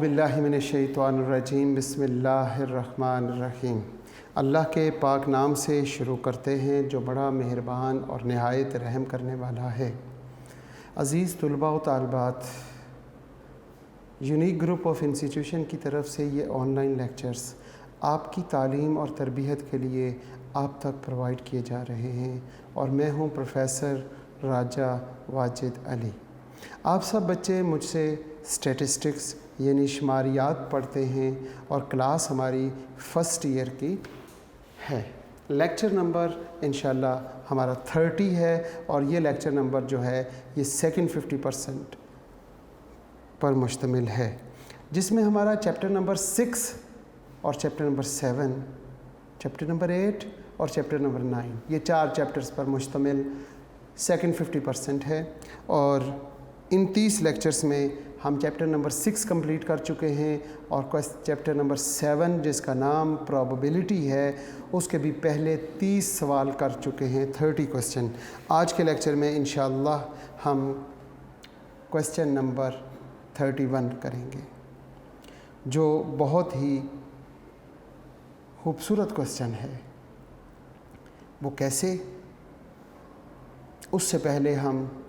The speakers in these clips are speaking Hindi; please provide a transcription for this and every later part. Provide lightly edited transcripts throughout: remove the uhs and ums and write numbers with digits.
औज़ुबिल्लाहि मिनश्शैतानिर्रजीम बिस्मिल्लाहिर्रहमानिर्रहीम। अल्लाह के पाक नाम से शुरू करते हैं जो बड़ा मेहरबान और नहायत रहम करने वाला है। अज़ीज़ तलबा व तालिबात, यूनिक ग्रुप ऑफ इंस्टीट्यूशन की तरफ से ये ऑनलाइन लेक्चर्स आपकी तालीम और तरबियत के लिए आप तक प्रोवाइड किए जा रहे हैं और मैं हूँ प्रोफेसर राजा वाजिद अली। आप सब बच्चे मुझसे स्टैटिस्टिक्स यानी शुमारियात पढ़ते हैं और क्लास हमारी फ़र्स्ट ईयर की है। लेक्चर नंबर इंशाल्लाह हमारा 30 है और ये लेक्चर नंबर जो है ये सेकंड 50% पर मुश्तमिल है, जिसमें हमारा चैप्टर नंबर 6 और चैप्टर नंबर 7, चैप्टर नंबर 8 और चैप्टर नंबर 9, ये 4 चैप्टर्स पर मुश्तमिल सेकंड 50% है। और इन 30 लेक्चर्स में हम चैप्टर नंबर 6 कंप्लीट कर चुके हैं और चैप्टर नंबर 7 जिसका नाम प्रोबेबिलिटी है उसके भी पहले 30 सवाल कर चुके हैं, 30 क्वेश्चन। आज के लेक्चर में इंशाअल्लाह हम क्वेश्चन नंबर 31 करेंगे जो बहुत ही खूबसूरत क्वेश्चन है। वो कैसे, उससे पहले हम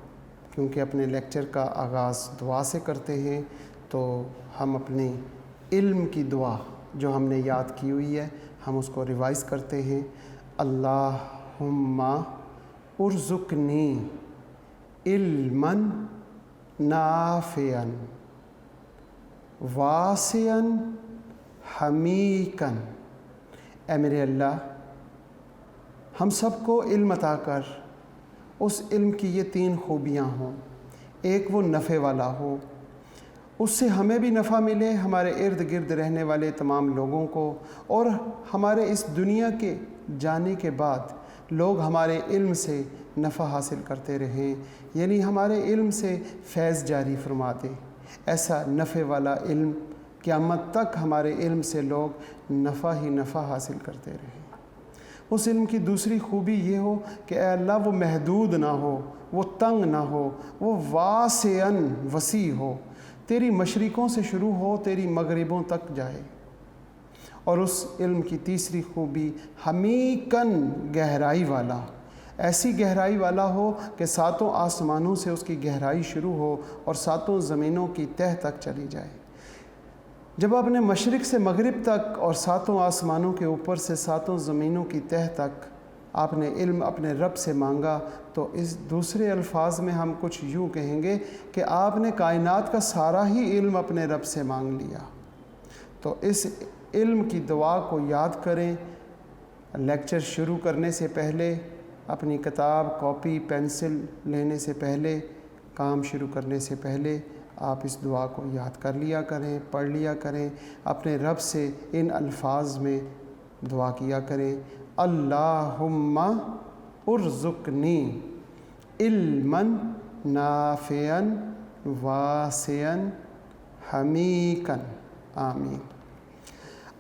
क्योंकि अपने लेक्चर का आगाज़ दुआ से करते हैं तो हम अपनी इल्म की दुआ जो हमने याद की हुई है हम उसको रिवाइज़ करते हैं। अल्लाहुम्मा उर्ज़ुक़नी इल्मन नाफ़िअन वासिअन हमीकन। ऐ मेरे अल्लाह, हम सबको इल्म अता कर, उस इल्म की ये 3 खूबियाँ हों। एक, वो नफ़े वाला हो, उससे हमें भी नफ़ा मिले, हमारे इर्द गिर्द रहने वाले तमाम लोगों को, और हमारे इस दुनिया के जाने के बाद लोग हमारे इल्म से नफ़ा हासिल करते रहें, यानी हमारे इल्म से फैज़ जारी फरमा दे। ऐसा नफ़े वाला इल्म क़यामत तक हमारे इल्म से लोग नफ़ा ही नफ़ा हासिल करते रहें। उस इल्म की दूसरी खूबी ये हो कि ऐ अल्लाह वो महदूद ना हो, वो तंग ना हो, वो वासिअन वसी हो, तेरी मशरिक़ों से शुरू हो तेरी मगरिबों तक जाए। और उस इल्म की तीसरी खूबी हमीकन गहराई वाला, ऐसी गहराई वाला हो कि 7 आसमानों से उसकी गहराई शुरू हो और 7 ज़मीनों की तह तक चली जाए। जब आपने मशरिक़ से मगरिब तक और 7 आसमानों के ऊपर से 7 ज़मीनों की तह तक आपने इल्म अपने रब से मांगा तो इस दूसरे अल्फाज में हम कुछ यूँ कहेंगे कि आपने कायनात का सारा ही इल्म अपने रब से मांग लिया। तो इस इल्म की दुआ को याद करें। लेक्चर शुरू करने से पहले, अपनी किताब, कॉपी, पेंसिल लेने से पहले, काम शुरू करने से पहले आप इस दुआ को याद कर लिया करें, पढ़ लिया करें, अपने रब से इन अल्फाज में दुआ किया करें। अल्लाहुम्मा उर्ज़ुक़नी इल्मन नाफ़िअन वासिअन हमीकन। आमीन।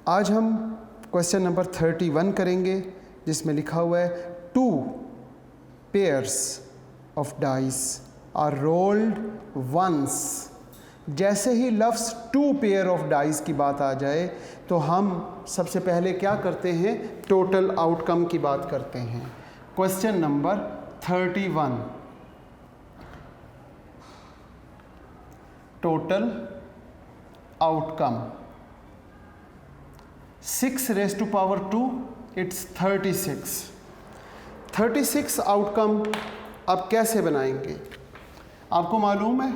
आज हम क्वेश्चन नंबर 31 करेंगे जिसमें लिखा हुआ है 2 pairs of dice are rolled once। जैसे ही लफ्ज़ 2 पेयर ऑफ डाइस की बात आ जाए तो हम सबसे पहले क्या करते हैं, टोटल आउटकम की बात करते हैं। Question number 31, total outcome 6 raised to power 2, it's 36। 36 outcome अब कैसे बनाएंगे? आपको मालूम है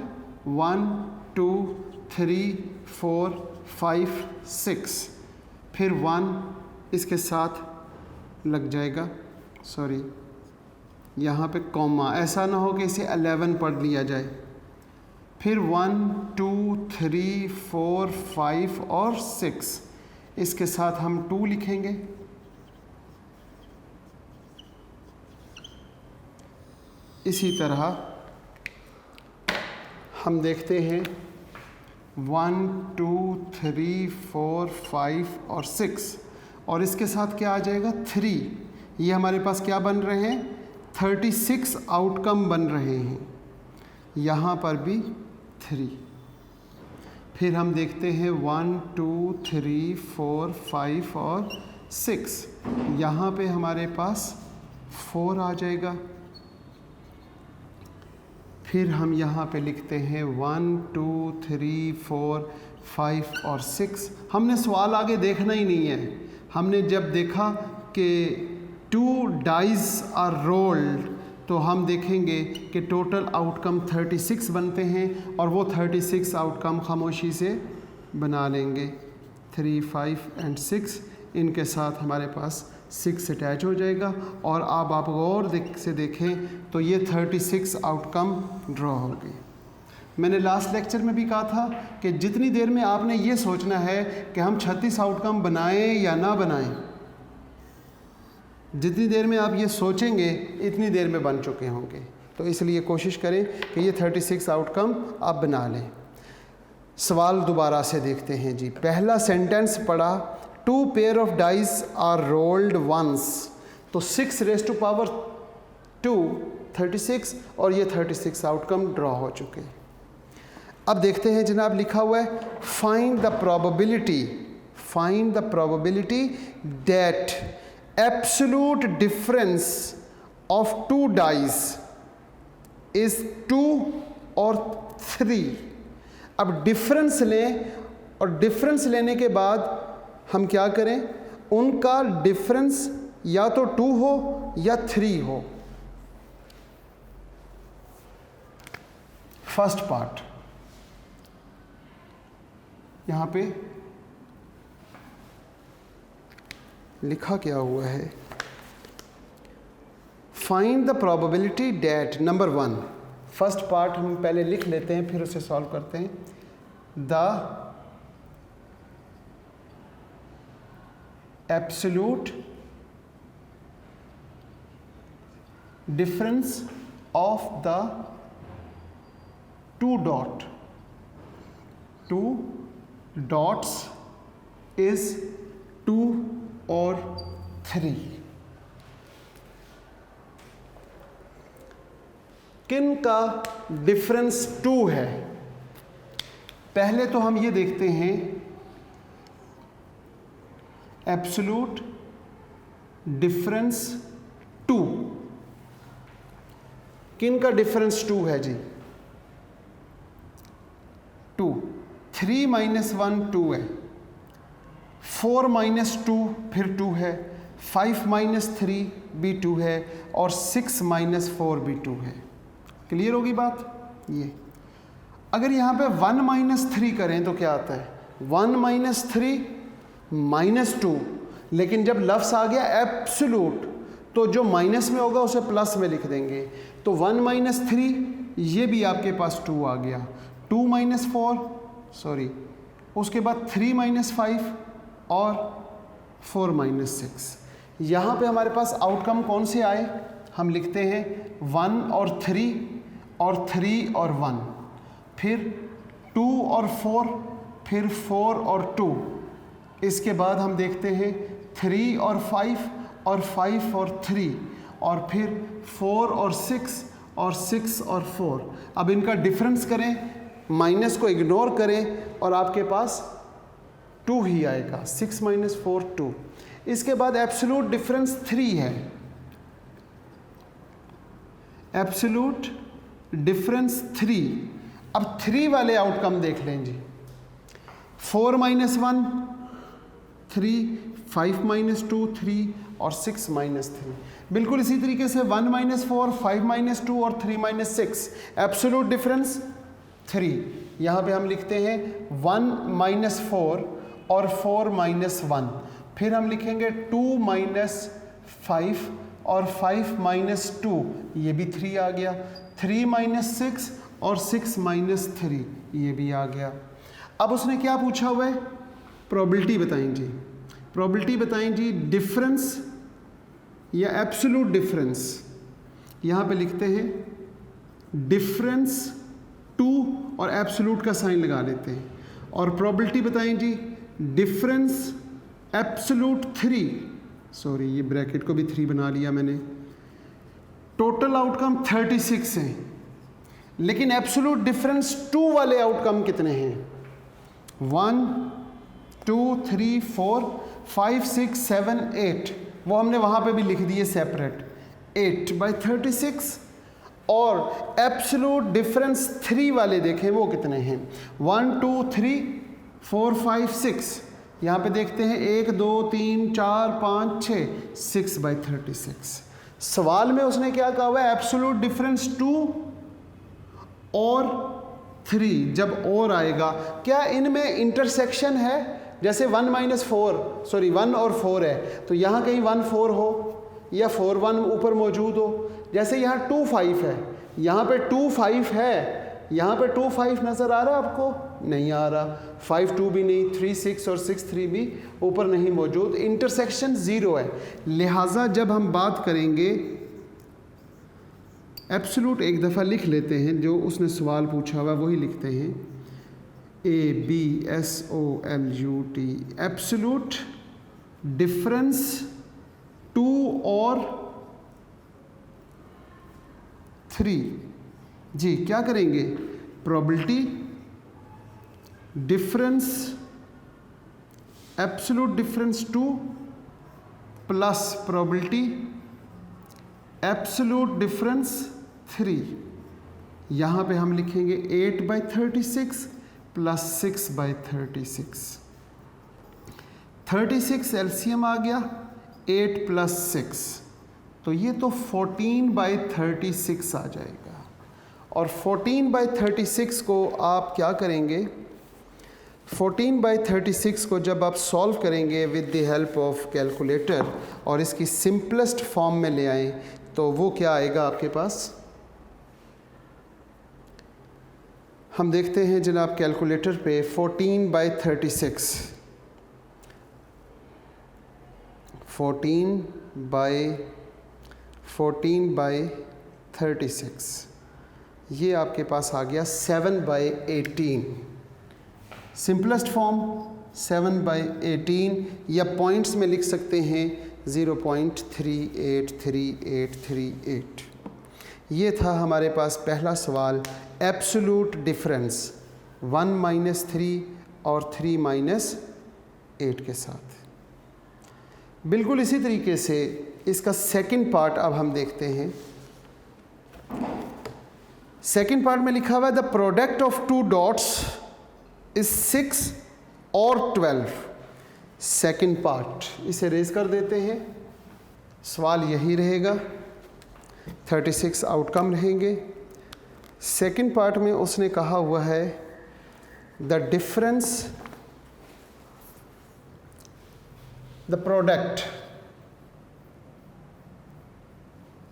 1 2 3 4 5 6, फिर 1 इसके साथ लग जाएगा, सॉरी यहाँ पे कॉमा, ऐसा ना हो कि इसे 11 पढ़ लिया जाए। फिर 1 2 3 4 5 और 6, इसके साथ हम 2 लिखेंगे। इसी तरह हम देखते हैं 1 2 3 4 5 और 6, और इसके साथ क्या आ जाएगा 3। ये हमारे पास क्या बन रहे हैं, 36 आउटकम बन रहे हैं। यहाँ पर भी 3। फिर हम देखते हैं 1 2 3 4 5 और 6। यहाँ पे हमारे पास 4 आ जाएगा। फिर हम यहाँ पे लिखते हैं 1 2 3 4 5 और 6। हमने सवाल आगे देखना ही नहीं है। हमने जब देखा कि 2 डाइज आर रोल्ड तो हम देखेंगे कि टोटल आउटकम 36 बनते हैं और वो 36 आउटकम खामोशी से बना लेंगे। 3 5 एंड 6 इनके साथ हमारे पास 6 अटैच हो जाएगा। और अब आप गौर से देखें तो ये 36 आउटकम ड्रॉ हो गए। मैंने लास्ट लेक्चर में भी कहा था कि जितनी देर में आपने ये सोचना है कि हम 36 आउटकम बनाएं या ना बनाएं, जितनी देर में आप ये सोचेंगे इतनी देर में बन चुके होंगे। तो इसलिए कोशिश करें कि ये 36 आउटकम आप बना लें। सवाल दोबारा से देखते हैं जी। पहला सेंटेंस पढ़ा, 2 pair of dice are rolled once, तो 6 रेज़ टू पावर 2 36 और ये 36 आउटकम ड्रॉ हो चुके। अब देखते हैं जनाब, लिखा हुआ है find the probability that absolute difference of 2 dice is 2 और 3। अब डिफरेंस लें और डिफरेंस लेने के बाद हम क्या करें, उनका डिफरेंस या तो 2 हो या 3 हो। फर्स्ट पार्ट यहाँ पे लिखा क्या हुआ है, find the probability that number 1। First part हम पहले लिख लेते हैं फिर उसे सॉल्व करते हैं। The absolute difference of the 2 dots is 2 और 3। किन का डिफरेंस 2 है? पहले तो हम ये देखते हैं एब्सोल्यूट डिफरेंस 2। किन का डिफरेंस 2 है जी? 2। 3 - 1 2 है, 4 - 2 फिर 2 है, 5 - 3 भी 2 है और 6 - 4 भी 2 है। क्लियर होगी बात? ये अगर यहाँ पे 1 - 3 करें तो क्या आता है? 1 - 3 -2, लेकिन जब लफ्ज़ आ गया एब्सोल्यूट तो जो माइनस में होगा उसे प्लस में लिख देंगे। तो 1 - 3 ये भी आपके पास 2 आ गया। 2 - 4 सॉरी, उसके बाद 3 - 5 और 4 - 6। यहाँ पे हमारे पास आउटकम कौन से आए? हम लिखते हैं 1 और 3 और 3 और 1, फिर 2 और 4, फिर 4 और 2। इसके बाद हम देखते हैं 3 और 5 और 5 और 3 और फिर 4 और 6 और 6 और 4। अब इनका डिफरेंस करें, माइनस को इग्नोर करें और आपके पास 2 ही आएगा। 6 - 4 2। इसके बाद एब्सोल्यूट डिफरेंस 3 है। Absolute difference 3। अब 3 वाले आउटकम देख लें जी। 4 - 1 3, 5 - 2 3 और 6 - 3। बिल्कुल इसी तरीके से 1 - 4, 5 - 2 और 3 - 6। Absolute difference 3। यहाँ पे हम लिखते हैं 1 - 4 और 4 - 1। फिर हम लिखेंगे 2 - 5 और 5 - 2, ये भी 3 आ गया। 3 - 6 और 6 - 3, ये भी आ गया। अब उसने क्या पूछा हुआ है? प्रोबेबिलिटी बताएं जी। प्रोबेबिलिटी बताएं जी, डिफरेंस या एब्सोल्यूट डिफरेंस। यहाँ पे लिखते हैं डिफरेंस 2 और एब्सोल्यूट का साइन लगा लेते हैं। और प्रोबेबिलिटी बताएं जी, डिफरेंस एब्सोल्यूट 3, सॉरी ये ब्रैकेट को भी 3 बना लिया मैंने। टोटल आउटकम 36 हैं, लेकिन एब्सोल्यूट डिफरेंस 2 वाले आउटकम कितने हैं? 1 2 3 4 5 6 7 8, वो हमने वहाँ पे भी लिख दिए सेपरेट, 8/36। और एब्सोल्यूट डिफरेंस 3 वाले देखें वो कितने हैं, 1 2 3 4 5 6, यहाँ पे देखते हैं 1 2 3 4 5 6, 6/36। सवाल में उसने क्या कहा हुआ है, एब्सोल्यूट डिफरेंस 2 और 3, जब और आएगा क्या इनमें इंटरसेक्शन है, जैसे 1 और 4 है तो यहाँ कहीं 1 4 हो या 4 1 ऊपर मौजूद हो, जैसे यहाँ 2 5 है, यहाँ पे 2 5 है, यहाँ पे 2 5 नज़र आ रहा है आपको, नहीं आ रहा, 5 2 भी नहीं, 3 6 और 6 3 भी ऊपर नहीं मौजूद, इंटरसेक्शन 0 है। लिहाजा जब हम बात करेंगे एब्सोल्यूट, एक दफ़ा लिख लेते हैं, जो उसने सवाल पूछा हुआ वही लिखते हैं, ABSOLUT, एब्सोल्यूट डिफरेंस 2 और 3। जी क्या करेंगे, probability difference, absolute difference 2 plus probability absolute difference 3, यहाँ पे हम लिखेंगे 8/36 प्लस 6/36, 36 एलसीएम आ गया, 8 + 6, तो ये तो 14/36 आ जाएगा। और 14/36 को आप क्या करेंगे, 14/36 को जब आप सॉल्व करेंगे with the help of calculator और इसकी सिंपलेस्ट फॉर्म में ले आएँ, तो वो क्या आएगा आपके पास, हम देखते हैं जनाब कैलकुलेटर पे, 14/36, 14/36, ये आपके पास आ गया 7/18, सिंपलेस्ट फॉर्म 7/18, या पॉइंट्स में लिख सकते हैं 0.383838। ये था हमारे पास पहला सवाल, एब्सोल्यूट डिफरेंस 1 - 3 और 3 - 8 के साथ। बिल्कुल इसी तरीके से इसका सेकंड पार्ट अब हम देखते हैं। सेकंड पार्ट में लिखा हुआ है the product of 2 dots is 6 और 12। सेकंड पार्ट इसे रेज कर देते हैं, सवाल यही रहेगा, 36 आउटकम रहेंगे। सेकंड पार्ट में उसने कहा हुआ है द डिफरेंस, द प्रोडक्ट,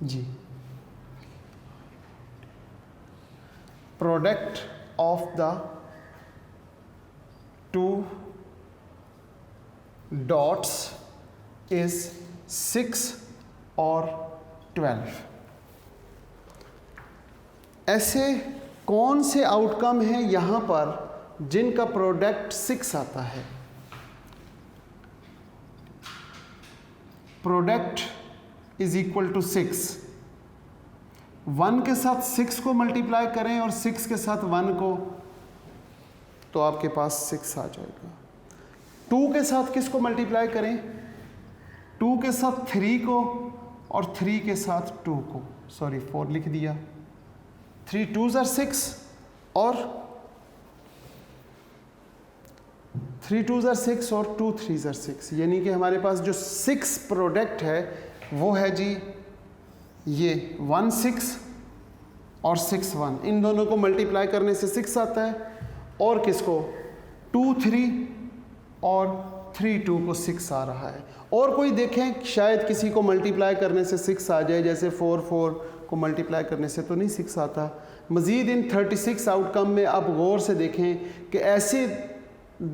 जी product of the 2 dots is 6 और 12। ऐसे कौन से आउटकम हैं यहाँ पर जिनका प्रोडक्ट 6 आता है, प्रोडक्ट इज इक्वल टू 6, 1 के साथ 6 को मल्टीप्लाई करें और 6 के साथ 1 को, तो आपके पास 6 आ जाएगा। 2 के साथ किसको मल्टीप्लाई करें, 2 के साथ 3 को और 3 के साथ 2 को, 4 लिख दिया, 3 2s are 6 और 3 2s are 6 और 2 3s are 6, यानी कि हमारे पास जो 6 प्रोडक्ट है वो है जी ये 1 6 और 6 1, इन दोनों को मल्टीप्लाई करने से 6 आता है, और किसको 2 3 और 3 2 को 6 आ रहा है। और कोई देखें शायद किसी को मल्टीप्लाई करने से 6 आ जाए, जैसे 4 4 को मल्टीप्लाई करने से तो नहीं 6 आता। मज़ीद इन 36 आउटकम में आप गौर से देखें कि ऐसे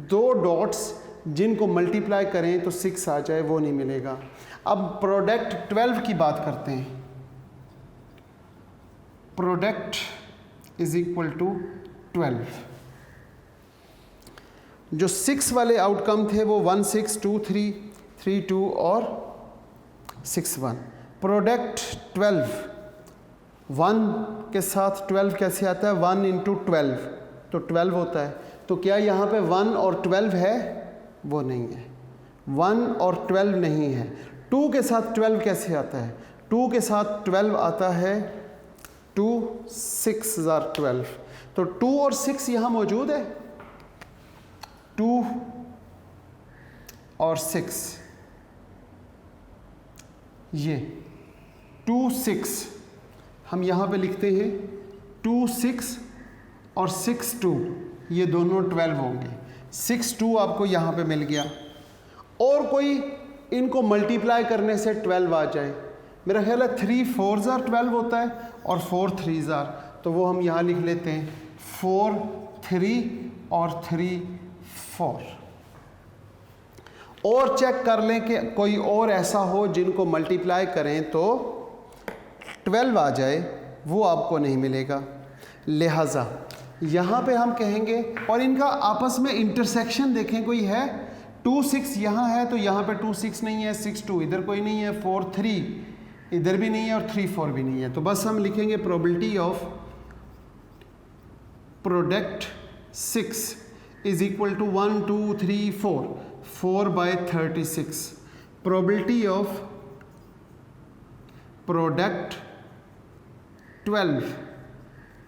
2 डॉट्स जिनको मल्टीप्लाई करें तो 6 आ जाए, वो नहीं मिलेगा। अब प्रोडक्ट 12 की बात करते हैं, प्रोडक्ट इज इक्वल टू 12। जो 6 वाले आउटकम थे वो 1 6 2 3 3 2 और 6 1। प्रोडक्ट 12, 1 के साथ 12 कैसे आता है, 1 × 12 तो 12 होता है, तो क्या यहाँ पे 1 और 12 है? वो नहीं है, 1 और 12 नहीं है। 2 के साथ 12 कैसे आता है? 2 के साथ 12 आता है 2 6 12। तो 2 और 6 यहाँ मौजूद है, 2 और 6, ये 2 6 हम यहाँ पे लिखते हैं 2 6 और 6 2, ये दोनों 12 होंगे। 6 2 आपको यहाँ पे मिल गया। और कोई इनको मल्टीप्लाई करने से 12 आ जाए, मेरा ख्याल है 3 4 12 होता है और 4 3 तो वो हम यहाँ लिख लेते हैं 4 3 और 3 4। और चेक कर लें कि कोई और ऐसा हो जिनको मल्टीप्लाई करें तो 12 आ जाए, वो आपको नहीं मिलेगा। लिहाजा यहाँ पे हम कहेंगे, और इनका आपस में इंटरसेक्शन देखें कोई है। 2 6 यहाँ है तो यहाँ पे 2 6 नहीं है, 6 2 इधर कोई नहीं है, 4 3 इधर भी नहीं है और 3 4 भी नहीं है। तो बस हम लिखेंगे probability of product 6 is equal to 1 2 3 4 4/36। Probability of product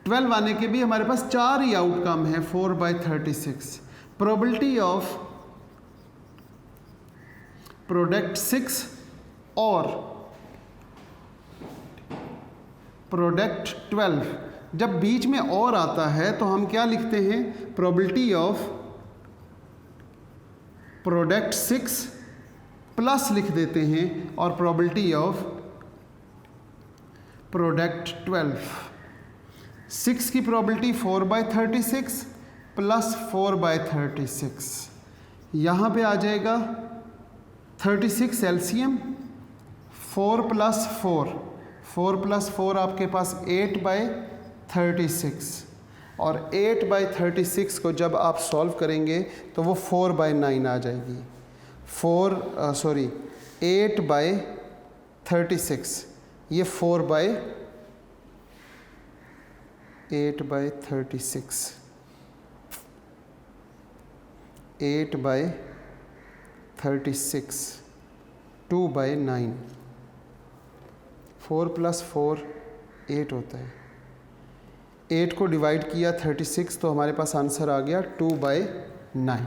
12 आने के भी हमारे पास 4 ही आउटकम है, 4/36। प्रोबेबिलिटी ऑफ प्रोडक्ट 6 और प्रोडक्ट 12, जब बीच में और आता है तो हम क्या लिखते हैं? प्रोबेबिलिटी ऑफ प्रोडक्ट 6 प्लस लिख देते हैं और प्रोबेबिलिटी ऑफ प्रोडक्ट 12। 6 की प्रोबेबिलिटी 4/36 प्लस 4/36, यहाँ पे आ जाएगा 36 एलसीएम, 4 प्लस 4 आपके पास 8/36, और 8/36 को जब आप सॉल्व करेंगे तो वो 4/9 आ जाएगी। 8/36 ये 8/36 8/36 2/9, 4 प्लस 4 8 होता है। 8 को डिवाइड किया 36 तो हमारे पास आंसर आ गया 2/9।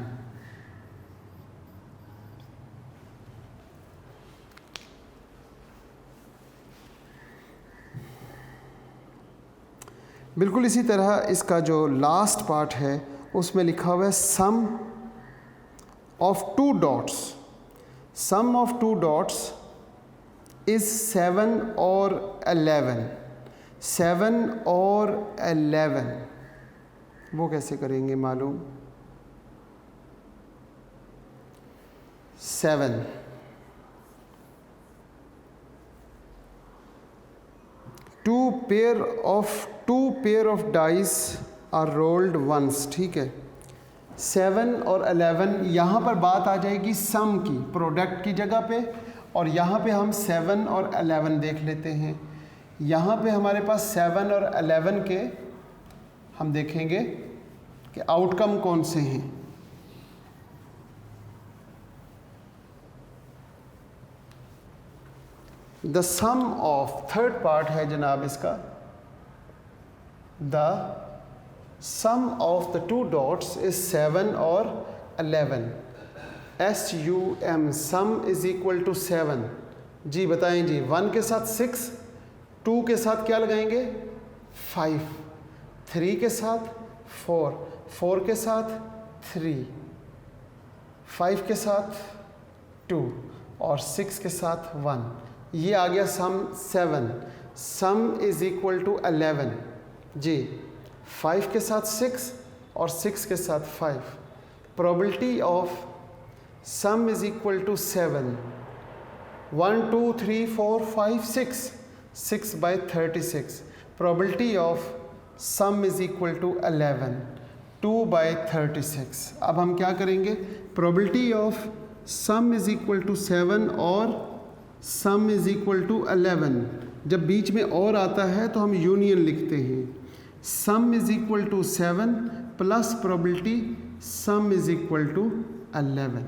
बिल्कुल इसी तरह इसका जो लास्ट पार्ट है उसमें लिखा हुआ है sum of 2 dots. Sum of 2 dots is 7 और 11। 7 और 11 वो कैसे करेंगे मालूम? 7 2 pair of dice are rolled once, ठीक है। 7 और 11 यहाँ पर बात आ जाएगी सम की, प्रोडक्ट की जगह पे, और यहाँ पे हम 7 और 11 देख लेते हैं। यहाँ पे हमारे पास 7 और 11 के हम देखेंगे कि आउटकम कौन से हैं। The sum of, third part है जनाब इसका, the sum of the 2 dots is 7 और 11। SUM sum is equal to 7। जी बताएं जी, 1 के साथ 6, 2 के साथ क्या लगाएंगे 5, 3 के साथ 4, 4 के साथ 3, 5 के साथ 2 और 6 के साथ 1। ये आ गया sum 7। Sum is equal to 11 जी, 5 के साथ 6 और 6 के साथ 5। Probability of sum is equal to 7। 1 2 3 4 5 6 6/36। Probability of sum is equal to 11 2/36। अब हम क्या करेंगे? Probability of sum is equal to 7 और सम इज इक्वल टू 11, जब बीच में और आता है तो हम यूनियन लिखते हैं। Sum is equal to 7 plus probability sum is equal to 11,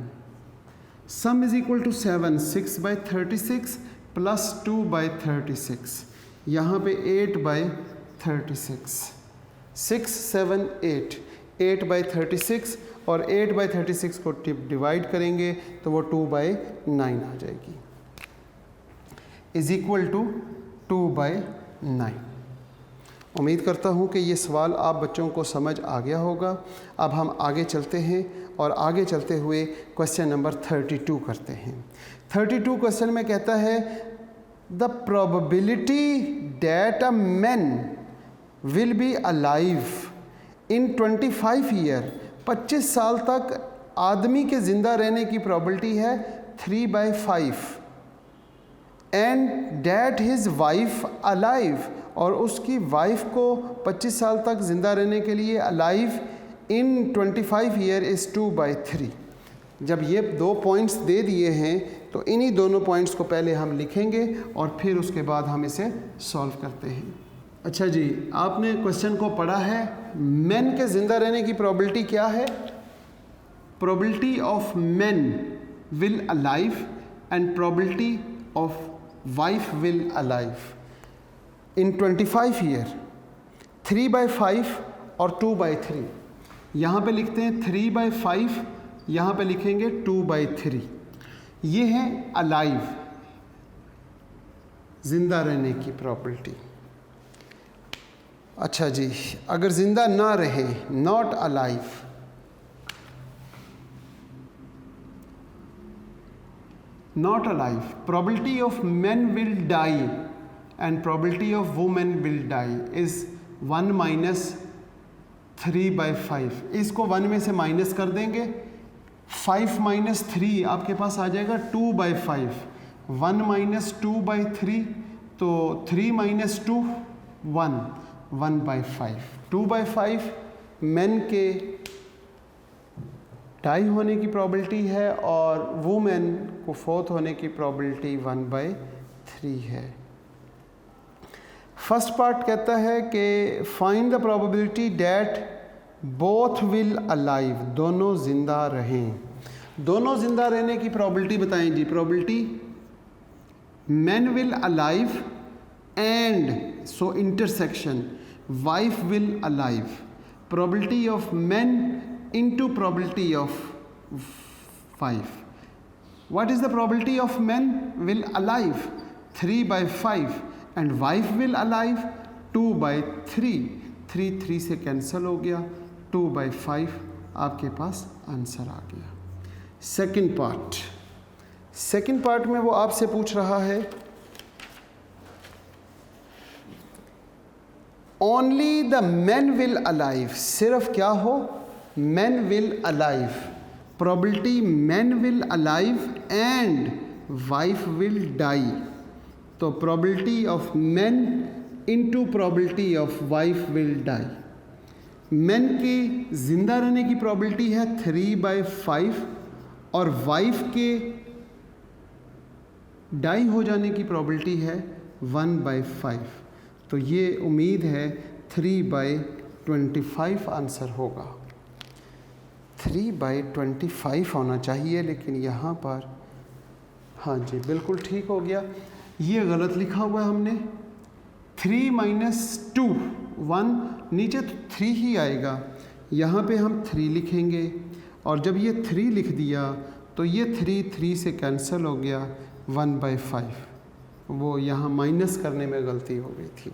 sum is equal to 7, 6/36 plus 2/36, यहाँ पे 8/36, 6, 7, 8, 8/36 और 8/36 को डिवाइड करेंगे तो वो 2/9 आ जाएगी, इज इक्वल टू 2/9। उम्मीद करता हूँ कि ये सवाल आप बच्चों को समझ आ गया होगा। अब हम आगे चलते हैं और आगे चलते हुए क्वेश्चन नंबर 32 करते हैं। 32 क्वेश्चन में कहता है the probability that a man will be alive in 25 year, 25 साल तक आदमी के ज़िंदा रहने की प्रोबेबिलिटी है 3/5 and that his wife alive, और उसकी वाइफ को 25 साल तक ज़िंदा रहने के लिए अलाइव इन 25 ईयर इज़ 2/3। जब ये दो पॉइंट्स दे दिए हैं तो इन्हीं दोनों पॉइंट्स को पहले हम लिखेंगे और फिर उसके बाद हम इसे सॉल्व करते हैं। अच्छा जी, आपने क्वेश्चन को पढ़ा है, मेन के ज़िंदा रहने की प्रोबेबिलिटी क्या है? Probability of men will alive and probability of wife will alive in 25 year, 3/5 और 2/3। यहाँ पे लिखते हैं 3/5, यहाँ पे लिखेंगे 2/3। ये है अलाइव, ज़िंदा रहने की प्रोबेबिलिटी। अच्छा जी, अगर ज़िंदा ना रहे, not alive, not alive, probability of men will die and probability of women will die is 1 minus 3/5। इसको 1 में से माइनस कर देंगे, 5 minus 3 आपके पास आ जाएगा 2/5, 1 minus 2/3 तो 3 minus 2 1, 1/5। 2/5 men के डाई होने की प्रोबेबिलिटी है और वुमेन को फोर्थ होने की प्रोबेबिलिटी 1/3 है। फर्स्ट पार्ट कहता है कि find the probability that both will alive, दोनों ज़िंदा रहें। दोनों ज़िंदा रहने की प्रोबेबिलिटी बताएं जी। Probability man will alive and so intersection wife will alive, probability of man into probability of 5. What is the probability of men will alive? 3/5 and wife will alive 2/3। 3 से कैंसिल हो गया, 2/5 आपके पास आंसर आ गया। सेकंड पार्ट में वो आपसे पूछ रहा है only the men will alive, सिर्फ क्या हो? men will alive, probability men will alive and wife will die, तो probability of men into probability of wife will die। men की ज़िंदा रहने की probability है 3/5 और wife के डाई हो जाने की probability है 1/5, तो ये उम्मीद है 3/25 आंसर होगा। 3/25 होना चाहिए, लेकिन यहाँ पर हाँ जी बिल्कुल ठीक हो गया। ये गलत लिखा हुआ है हमने, 3 - 2 1, नीचे तो 3 ही आएगा, यहाँ पे हम 3 लिखेंगे और जब ये 3 लिख दिया तो ये 3 से कैंसिल हो गया, 1/5, वो यहाँ माइनस करने में गलती हो गई थी।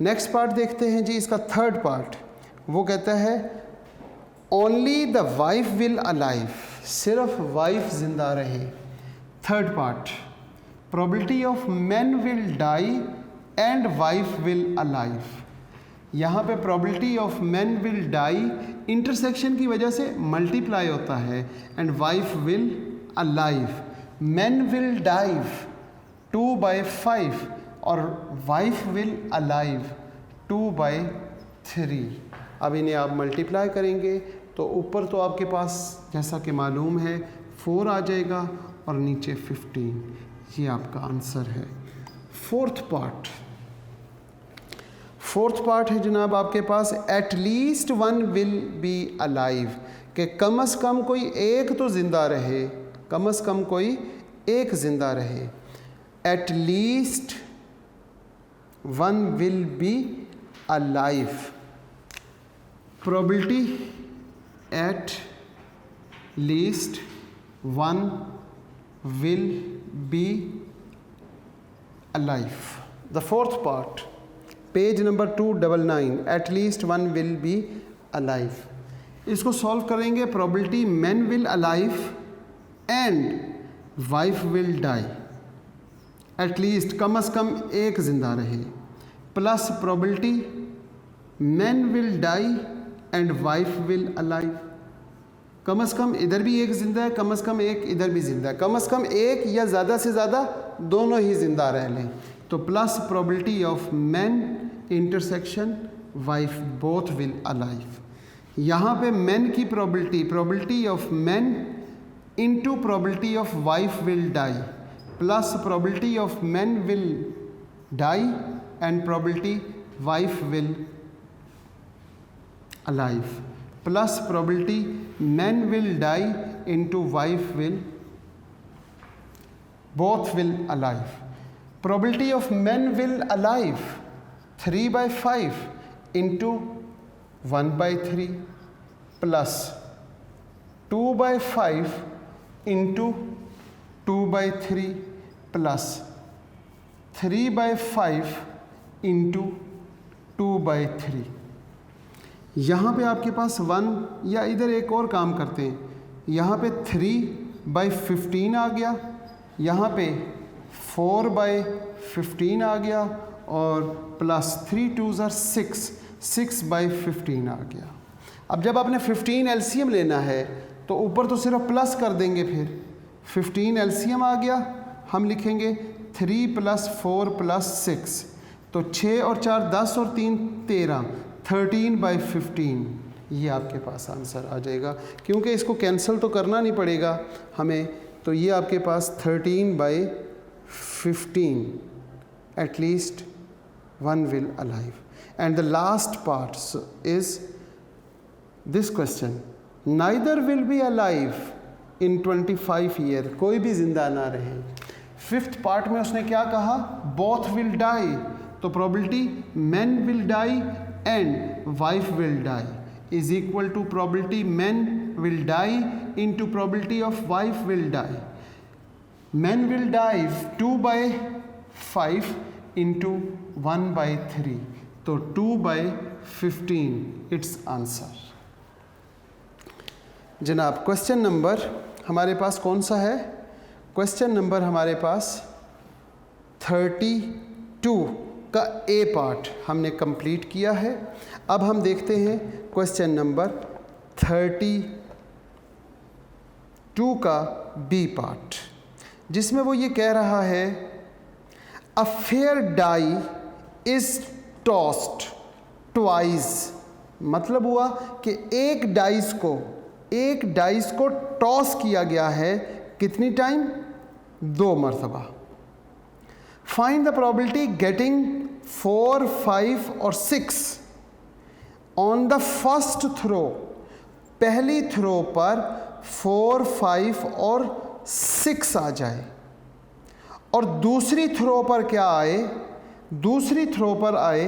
नेक्स्ट पार्ट देखते हैं जी, इसका थर्ड पार्ट। वो कहता है only the wife will alive, सिर्फ वाइफ जिंदा रहे। Third part, probability of man will die and wife will alive. यहाँ पे probability of man will die intersection की वजह से मल्टीप्लाई होता है, and wife will alive. Man will dive 2/5 और वाइफ विल अलाइव 2/3। अब इन्हें आप मल्टीप्लाई करेंगे तो ऊपर तो आपके पास जैसा कि मालूम है 4 आ जाएगा और नीचे 15। ये आपका आंसर है। फोर्थ फोर्थ पार्ट है जनाब आपके पास, at least one will be alive, कि कम से कम कोई एक तो ज़िंदा रहे, कम से कम कोई एक ज़िंदा रहे। At least one will be alive, probability at least one will be alive. The fourth part, page number 299, at least one will be alive. इसको सॉल्व करेंगे, probability man will alive and wife will die, at least कम से कम एक ज़िंदा रहे, plus probability man will die and wife will alive, कम से कम इधर भी एक ज़िंदा है, कम से कम एक इधर भी ज़िंदा है, कम से कम एक या ज़्यादा से ज़्यादा दोनों ही ज़िंदा रह लें, तो plus probability of man intersection wife both will alive. यहाँ पे मैन की probability of man into probability of wife will die, plus probability of man will die and probability wife will alive, plus probability man will die into wife will both will alive. Probability of man will alive 3/5 into 1/3 plus 2/5 into 2/3 plus 3/5 into 2/3। यहाँ पे आपके पास 1, या इधर एक और काम करते हैं, यहाँ पे 3/15 आ गया, यहाँ पे 4/15 आ गया, और प्लस 3 2s are 6/15 आ गया। अब जब आपने 15 एलसीएम लेना है तो ऊपर तो सिर्फ प्लस कर देंगे, फिर 15 एलसीएम आ गया, हम लिखेंगे 3 + 4 + 6, तो 6 और 4 10 और 3 13, 13/15 ये आपके पास आंसर आ जाएगा। क्योंकि इसको कैंसिल तो करना नहीं पड़ेगा हमें, तो ये आपके पास 13/15 at least one will alive. And the last part is this question, neither will be alive in 25 years, कोई भी जिंदा ना रहे। फिफ्थ पार्ट में उसने क्या कहा, both will die, तो probability men will die and wife will die is equal to probability men will die into probability of wife will die. Men will die 2/5 into 1/3, तो 2/15 इट्स आंसर। जनाब क्वेश्चन नंबर हमारे पास कौन सा है, क्वेश्चन नंबर हमारे पास 32 का ए पार्ट हमने कंप्लीट किया है। अब हम देखते हैं क्वेश्चन नंबर 32 का बी पार्ट, जिसमें वो ये कह रहा है, a fair die is tossed twice, मतलब हुआ कि एक डाइस को टॉस किया गया है, कितनी टाइम, 2 मरतबा। फाइंड द प्रोबेबिलिटी गेटिंग 4, 5 और 6 ऑन द फर्स्ट थ्रो, पहली थ्रो पर 4, 5 और 6 आ जाए, और दूसरी थ्रो पर क्या आए, दूसरी थ्रो पर आए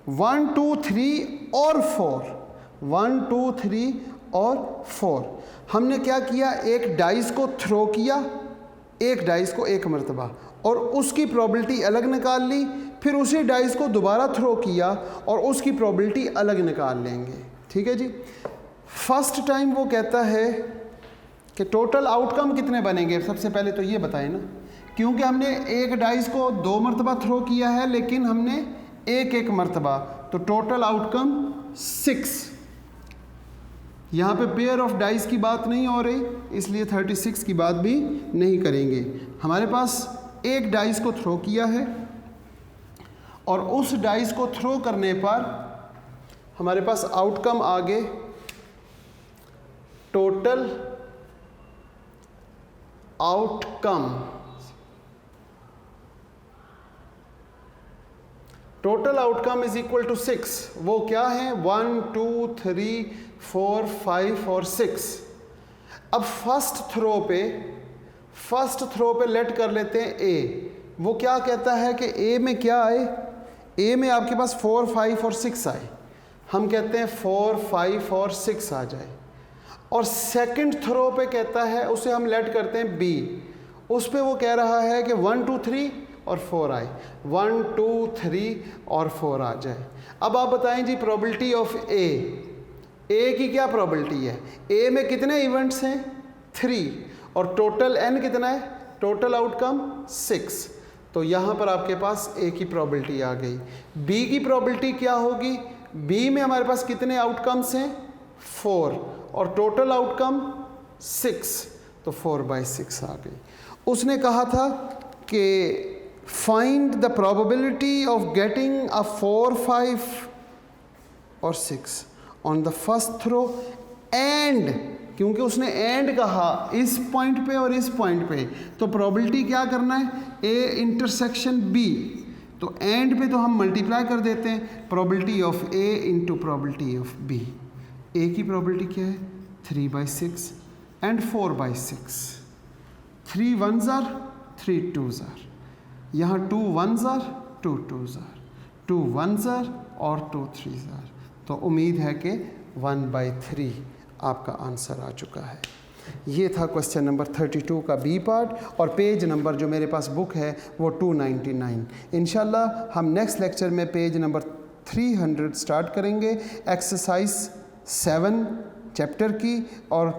1, 2, 3 और 4, 1, 2, 3 और 4। हमने क्या किया, एक डाइस को थ्रो किया, एक डाइस को एक मरतबा, और उसकी प्रोबेबिलिटी अलग निकाल ली, फिर उसी डाइस को दोबारा थ्रो किया और उसकी प्रोबेबिलिटी अलग निकाल लेंगे। ठीक है जी। फर्स्ट टाइम वो कहता है कि टोटल आउटकम कितने बनेंगे, सबसे पहले तो ये बताएं ना, क्योंकि हमने एक डाइस को 2 मरतबा थ्रो किया है, लेकिन हमने एक मरतबा, तो टोटल आउटकम 6। यहाँ पे पेयर ऑफ डाइस की बात नहीं हो रही, इसलिए 36 की बात भी नहीं करेंगे। हमारे पास एक डाइस को थ्रो किया है, और उस डाइस को थ्रो करने पर हमारे पास आउटकम आगे total outcome total outcome is equal to 6। वो क्या है? 1 2 3 4 5 और 6। अब फर्स्ट थ्रो पे लेट कर लेते हैं ए। वो क्या कहता है कि ए में क्या आए? ए में आपके पास 4 5 और 6 आए। हम कहते हैं 4 5 और 6 आ जाए। और सेकंड थ्रो पे कहता है, उसे हम लेट करते हैं बी। उस पे वो कह रहा है कि 1 2 3 और 4 आए। 1 2 3 और 4 आ जाए। अब आप बताएं जी प्रोबेबिलिटी ऑफ ए की क्या प्रोबेबिलिटी है? ए में कितने इवेंट्स हैं? 3। और टोटल एन कितना है? Total outcome 6। तो यहाँ पर आपके पास ए की प्रोबेबिलिटी आ गई। बी की प्रोबेबिलिटी क्या होगी? बी में हमारे पास कितने आउटकम्स हैं? 4 और टोटल आउटकम 6, तो 4/6 आ गई। उसने कहा था कि find the probability of getting a 4 5 और 6 on the first throw and, क्योंकि उसने एंड कहा इस पॉइंट पे और इस पॉइंट पे, तो प्रोबेबिलिटी क्या करना है? A intersection B. तो एंड पे तो हम मल्टीप्लाई कर देते हैं, probability of A into probability of B. A की प्रोबेबिलिटी क्या है? 3/6 and 4/6। 3 1s are 3 2s are, यहाँ 2 1s are 2 2s are, 2 1s are और 2 3s are। तो उम्मीद है कि 1/3 आपका आंसर आ चुका है। ये था क्वेश्चन नंबर 32 का बी पार्ट। और पेज नंबर जो मेरे पास बुक है वो 299। इंशाल्लाह हम नेक्स्ट लेक्चर में पेज नंबर 300 स्टार्ट करेंगे, एक्सरसाइज 7 चैप्टर की, और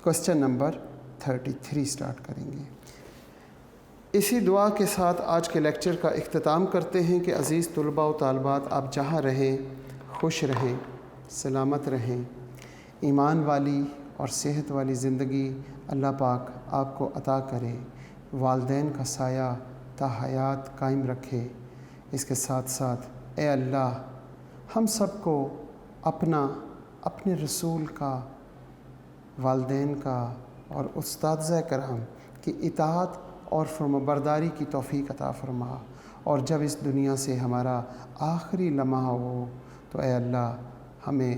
क्वेश्चन नंबर 33 स्टार्ट करेंगे। इसी दुआ के साथ आज के लेक्चर का इख्तिताम करते हैं कि अज़ीज़ तुलबा व तालबात, आप जहाँ रहें खुश रहें, सलामत रहें, ईमान वाली और सेहत वाली ज़िंदगी अल्लाह पाक आपको अता करे, वालदैन का साया ता हयात कायम रखे। इसके साथ साथ ए अल्लाह हम सबको अपने रसूल का, वालदैन का और उस्ताद कराम की इताअत और फरमाबरदारी की तौफ़ीक़ अता फ़रमा। और जब इस दुनिया से हमारा आखिरी लम्हा हो तो ए अल्लाह हमें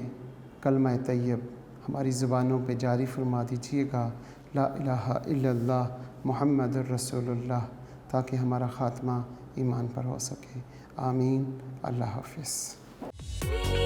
कलमा तैयब हमारी ज़ुबानों पे जारी फरमा दीजिएगा, ला इलाहा इल्लल्लाह मुहम्मदुर रसूलुल्लाह, ताकि हमारा ख़ात्मा ईमान पर हो सके। आमीन। अल्लाह हाफ़िज़।